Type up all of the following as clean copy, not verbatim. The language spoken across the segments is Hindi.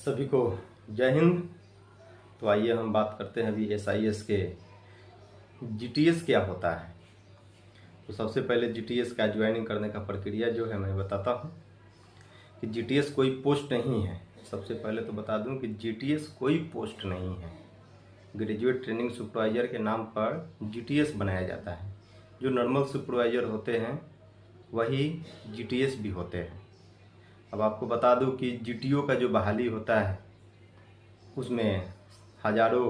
सभी को जय हिंद। तो आइए हम बात करते हैं अभी SIS के GTS क्या होता है। तो सबसे पहले GTS का ज्वाइनिंग करने का प्रक्रिया जो है मैं बताता हूँ कि GTS कोई पोस्ट नहीं है। सबसे पहले तो बता दूं कि GTS कोई पोस्ट नहीं है। ग्रेजुएट ट्रेनिंग सुपरवाइज़र के नाम पर GTS बनाया जाता है। जो नॉर्मल सुपरवाइज़र होते हैं वही GTS भी होते हैं। अब आपको बता दूं कि GTO का जो बहाली होता है उसमें हजारों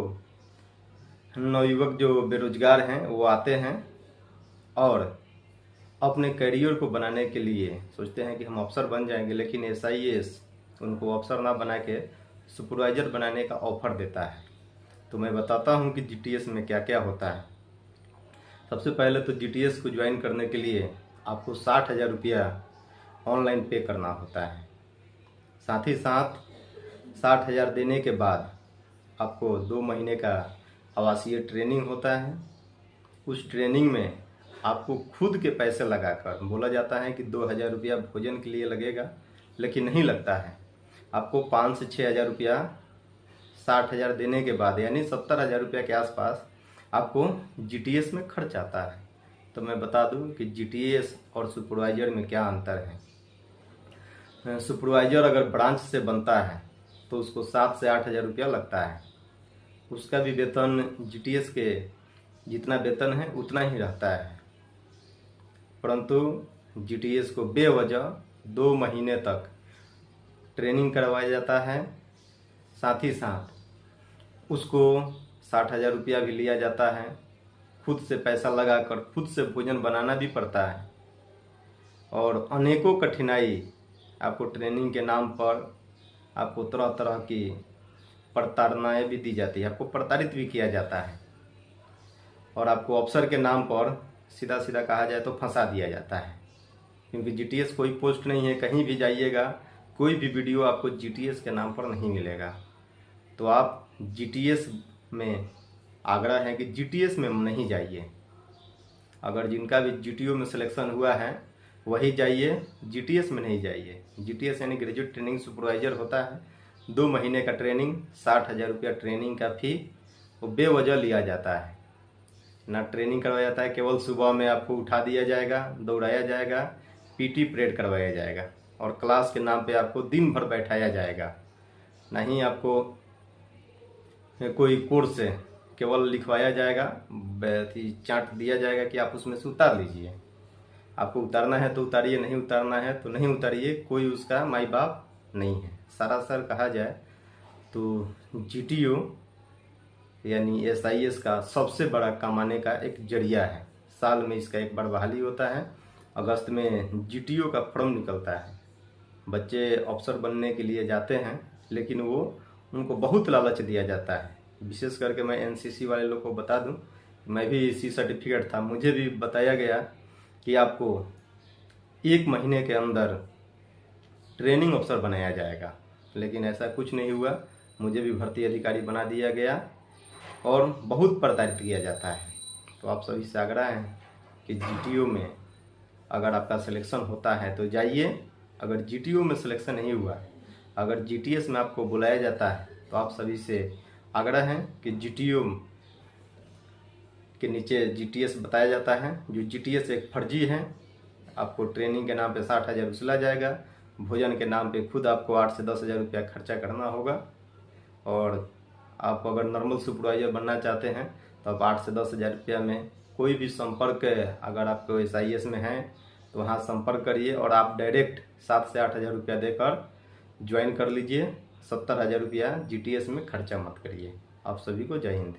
नवयुवक जो बेरोजगार हैं वो आते हैं और अपने करियर को बनाने के लिए सोचते हैं कि हम अफसर बन जाएंगे, लेकिन SIS उनको अफसर ना बना के सुपरवाइज़र बनाने का ऑफर देता है। तो मैं बताता हूं कि GTS में क्या क्या होता है। सबसे पहले तो GTS को ज्वाइन करने के लिए आपको 60,000 रुपया ऑनलाइन पे करना होता है। साथ ही साथ 60,000 देने के बाद आपको 2 महीने का आवासीय ट्रेनिंग होता है। उस ट्रेनिंग में आपको खुद के पैसे लगाकर बोला जाता है कि 2,000 रुपया भोजन के लिए लगेगा, लेकिन नहीं लगता है। आपको 5 से 6,000 रुपया 60,000 देने के बाद यानी 70,000 रुपया के आसपास आपको GTS में खर्च आता है। तो मैं बता दूं कि GTS और सुपरवाइज़र में क्या अंतर है। सुपरवाइज़र अगर ब्रांच से बनता है तो उसको 7 से 8,000 रुपया लगता है। उसका भी वेतन GTS के जितना वेतन है उतना ही रहता है, परंतु GTS को बेवजह 2 महीने तक ट्रेनिंग करवाया जाता है। साथ ही साथ उसको 60,000 रुपया भी लिया जाता है। खुद से पैसा लगाकर खुद से भोजन बनाना भी पड़ता है और अनेकों कठिनाई आपको ट्रेनिंग के नाम पर आपको तरह तरह की प्रताड़नाएँ भी दी जाती है। आपको प्रताड़ित भी किया जाता है और आपको अफसर के नाम पर सीधा सीधा कहा जाए तो फंसा दिया जाता है, क्योंकि GTS कोई पोस्ट नहीं है। कहीं भी जाइएगा कोई भी वीडियो आपको GTS के नाम पर नहीं मिलेगा। तो आप GTS में आग्रह है कि GTS में नहीं जाइए। अगर जिनका भी GTO में सिलेक्शन हुआ है वही जाइए, GTS में नहीं जाइए। GTS यानी ग्रेजुएट ट्रेनिंग सुपरवाइज़र होता है। 2 महीने का ट्रेनिंग, 60,000 रुपया ट्रेनिंग का फी वो बेवजह लिया जाता है। ना ट्रेनिंग करवाया जाता है, केवल सुबह में आपको उठा दिया जाएगा, दौड़ाया जाएगा, PT परेड करवाया जाएगा और क्लास के नाम पे आपको दिन भर बैठाया जाएगा। नहीं आपको कोई कोर्स केवल लिखवाया जाएगा, चार्ट दिया जाएगा कि आप उसमें से उतार लीजिए। आपको उतारना है तो उतारिए, नहीं उतारना है तो नहीं उतारिए। कोई उसका माई बाप नहीं है। सरासर कहा जाए तो GTO यानी SIS का सबसे बड़ा कमाने का एक जरिया है। साल में इसका एक बार बहाली होता है। अगस्त में GTO का फॉर्म निकलता है। बच्चे अफसर बनने के लिए जाते हैं, लेकिन उनको बहुत लालच दिया जाता है। विशेष करके मैं NCC वाले लोग को बता दूं, मैं भी इसी सर्टिफिकेट था। मुझे भी बताया गया कि आपको 1 महीने के अंदर ट्रेनिंग अफसर बनाया जाएगा, लेकिन ऐसा कुछ नहीं हुआ। मुझे भी भर्ती अधिकारी बना दिया गया और बहुत प्रताड़ित किया जाता है। तो आप सभी से आग्रह है कि GTO में अगर आपका सिलेक्शन होता है तो जाइए। अगर GTO में सिलेक्शन नहीं हुआ, अगर GTS में आपको बुलाया जाता है तो आप सभी से आग्रह है कि GTO के नीचे GTS बताया जाता है। जो GTS एक फर्जी है। आपको ट्रेनिंग के नाम पे 60,000 उछला जाएगा, भोजन के नाम पे खुद आपको 8 से 10,000 रुपया खर्चा करना होगा। और आप अगर नॉर्मल सुपरवाइज़र बनना चाहते हैं तो आप 8 से 10,000 रुपया में कोई भी संपर्क अगर आपको SIS में है तो वहाँ संपर्क करिए और आप डायरेक्ट 7 से 8,000 रुपया देकर ज्वाइन कर लीजिए। 70,000 रुपया GTS में खर्चा मत करिए। आप सभी को जय हिंद।